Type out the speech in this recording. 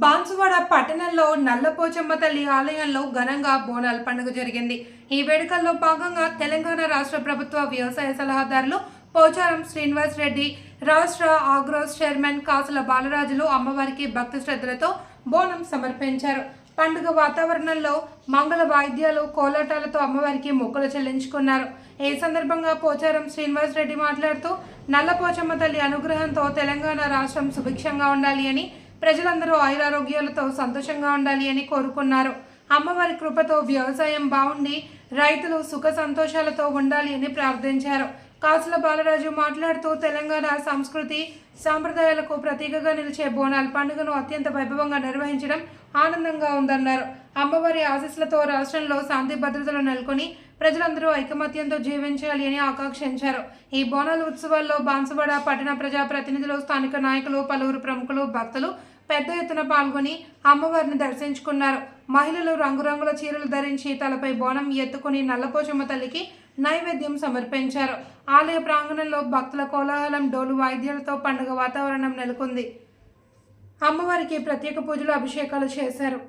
బాన్సువాడ పట్టణంలో నల్లపోచమ్మ తల్లి ఆలయంలో ఘనంగా బోనాల పండుగ జరిగింది. ఈ వేడుకల్లో భాగంగా తెలంగాణ రాష్ట్ర ప్రభుత్వ వ్యవసాయ సలహాదారులు పోచారం శ్రీనివాస్ రెడ్డి, రాష్ట్ర ఆగ్రోస్ చైర్మన్ కాసుల బాలరాజులు అమ్మవారికి భక్తి శ్రద్ధలతో బోనం సమర్పించారు. పండుగ వాతావరణంలో మంగళ వాయిద్యాలు, కోలాటాలతో అమ్మవారికి మొక్కులు చెల్లించుకున్నారు. ఈ సందర్భంగా పోచారం శ్రీనివాస్ రెడ్డి మాట్లాడుతూ నల్లపోచమ్మ తల్లి అనుగ్రహంతో తెలంగాణ రాష్ట్రం సుభిక్షంగా ఉండాలి అని, ప్రజలందరూ ఆయురారోగ్యాలతో సంతోషంగా ఉండాలి అని కోరుకున్నారు. అమ్మవారి కృపతో వ్యవసాయం బాగుండి రైతులు సుఖ సంతోషాలతో ఉండాలి అని ప్రార్థించారు. కాసుల బాలరాజు మాట్లాడుతూ తెలంగాణ సంస్కృతి సాంప్రదాయాలకు ప్రతీకగా నిలిచే బోనాల పండుగను అత్యంత వైభవంగా నిర్వహించడం ఆనందంగా ఉందన్నారు. అమ్మవారి ఆశీస్సులతో రాష్ట్రంలో శాంతి భద్రతలు నెలకొని ప్రజలందరూ ఐకమత్యంతో జీవించాలి అని ఆకాంక్షించారు. ఈ బోనాల ఉత్సవాల్లో బాన్సువాడ పట్టణ ప్రజా ప్రతినిధులు, స్థానిక నాయకులు, పలువురు ప్రముఖులు, భక్తులు పెద్ద ఎత్తున పాల్గొని అమ్మవారిని దర్శించుకున్నారు. మహిళలు రంగురంగుల చీరలు ధరించి తలపై బోనం ఎత్తుకుని నల్లపోచమ్మ తల్లికి నైవేద్యం సమర్పించారు. ఆలయ ప్రాంగణంలో భక్తుల కోలాహలం, డోలు వాయిద్యాలతో పండుగ వాతావరణం నెలకొంది. అమ్మవారికి ప్రత్యేక పూజలు, అభిషేకాలు చేశారు.